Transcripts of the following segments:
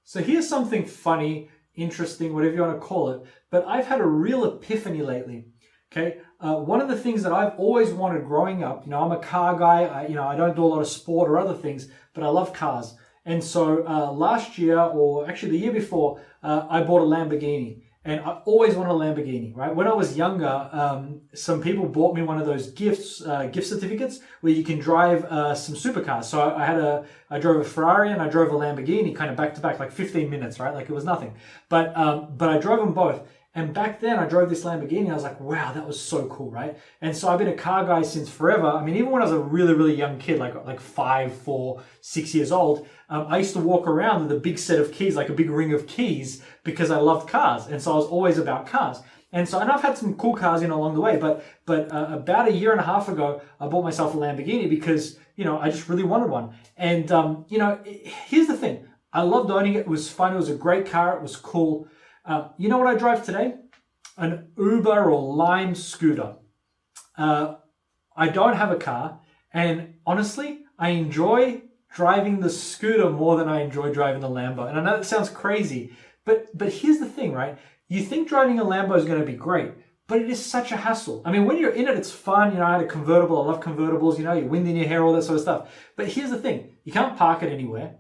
So here's something funny, interesting, whatever you want to call it, but I've had a real epiphany lately. Okay, one of the things that I've always wanted growing up, I'm a car guy. I don't do a lot of sport or other things, but I love cars. And so last year, or actually the year before, I bought a Lamborghini. And I always wanted a Lamborghini, right? When I was younger, some people bought me one of those gift certificates where you can drive some supercars. So I drove a Ferrari and I drove a Lamborghini kind of back to back, like 15 minutes, right? Like it was nothing. But I drove them both. And back then I drove this Lamborghini. I was like, wow, that was so cool, right? And so I've been a car guy since forever. I mean, even when I was a really, really young kid, like 5, 4, 6 years old, I used to walk around with a big set of keys, like a big ring of keys, because I loved cars. And so I was always about cars. And so, and I've had some cool cars along the way, but about a year and a half ago, I bought myself a Lamborghini because, I just really wanted one. And, here's the thing. I loved owning it. It was fun. It was a great car. It was cool. You know what I drive today? An Uber or Lime scooter. I don't have a car, and honestly, I enjoy driving the scooter more than I enjoy driving the Lambo. And I know that sounds crazy, but here's the thing, right? You think driving a Lambo is going to be great, but it is such a hassle. I mean, when you're in it, it's fun. I had a convertible. I love convertibles. You wind in your hair, all that sort of stuff. But here's the thing. You can't park it anywhere.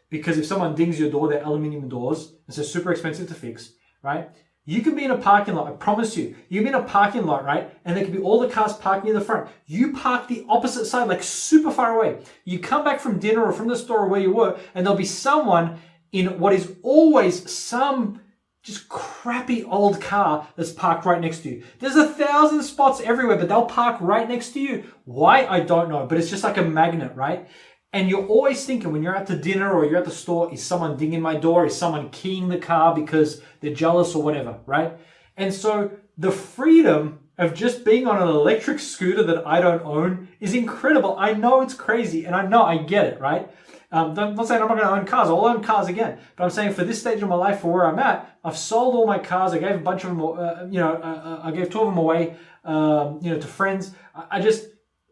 Because if someone dings your door, they're aluminium doors. It's so super expensive to fix, right? You can be in a parking lot, I promise you. You can be in a parking lot, right? And there can be all the cars parked near the front. You park the opposite side, like super far away. You come back from dinner or from the store or where you were, and there'll be someone in what is always some just crappy old car that's parked right next to you. There's 1,000 spots everywhere, but they'll park right next to you. Why? I don't know, but it's just like a magnet, right? And you're always thinking when you're at the dinner or you're at the store, is someone dinging my door? Is someone keying the car because they're jealous or whatever, right? And so the freedom of just being on an electric scooter that I don't own is incredible. I know it's crazy and I know I get it, right? I'm not saying I'm not going to own cars. I'll own cars again. But I'm saying for this stage of my life, for where I'm at, I've sold all my cars. I gave a bunch of them, I gave 2 of them away, to friends.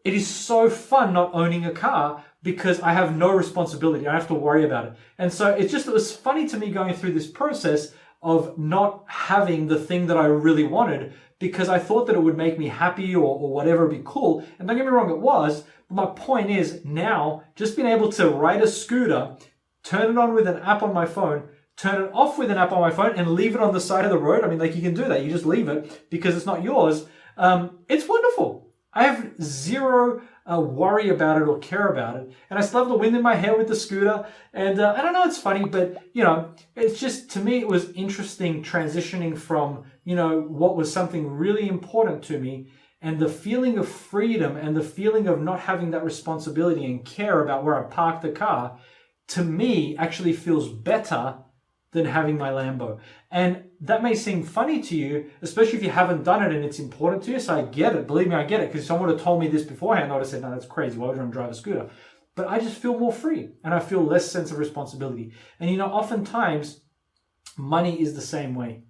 It is so fun not owning a car because I have no responsibility. I don't have to worry about it. And so it was funny to me going through this process of not having the thing that I really wanted because I thought that it would make me happy or whatever, be cool. And don't get me wrong, it was. But my point is now just being able to ride a scooter, turn it on with an app on my phone, turn it off with an app on my phone and leave it on the side of the road. I mean, like you can do that. You just leave it because it's not yours. It's wonderful. I have zero worry about it or care about it. And I still have the wind in my hair with the scooter. And I don't know, it's funny, but, it's just, to me, it was interesting transitioning from, what was something really important to me and the feeling of freedom and the feeling of not having that responsibility and care about where I park the car, to me, actually feels better than having my Lambo. And that may seem funny to you, especially if you haven't done it and it's important to you. So I get it. Believe me, I get it. Because if someone would have told me this beforehand, I would have said, no, that's crazy. Why would you want to drive a scooter? But I just feel more free and I feel less sense of responsibility. And oftentimes money is the same way.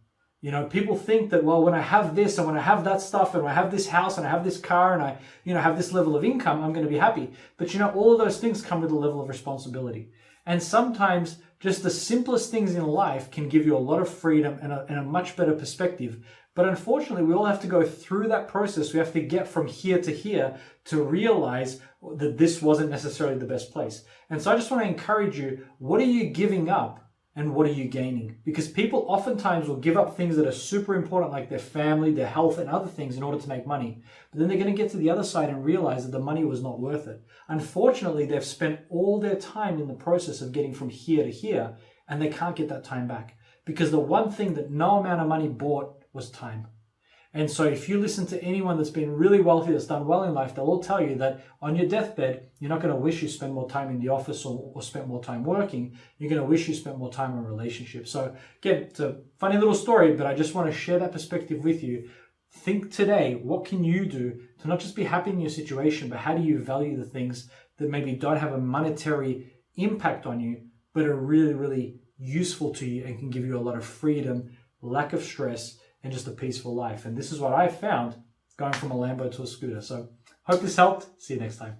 People think that, well, when I have this and when I have that stuff and when I have this house and I have this car and I, have this level of income, I'm going to be happy. But all of those things come with a level of responsibility. And sometimes just the simplest things in life can give you a lot of freedom and a much better perspective. But unfortunately, we all have to go through that process. We have to get from here to here to realize that this wasn't necessarily the best place. And so I just want to encourage you, what are you giving up and what are you gaining? Because people oftentimes will give up things that are super important, like their family, their health, and other things in order to make money. But then they're going to get to the other side and realize that the money was not worth it. Unfortunately, they've spent all their time in the process of getting from here to here, and they can't get that time back. Because the one thing that no amount of money bought was time. And so if you listen to anyone that's been really wealthy, that's done well in life, they'll all tell you that on your deathbed, you're not going to wish you spent more time in the office or spent more time working. You're going to wish you spent more time in relationships. So again, it's a funny little story, but I just want to share that perspective with you. Think today, what can you do to not just be happy in your situation, but how do you value the things that maybe don't have a monetary impact on you, but are really, really useful to you and can give you a lot of freedom, lack of stress, and just a peaceful life. And this is what I found going from a Lambo to a scooter. So hope this helped. See you next time.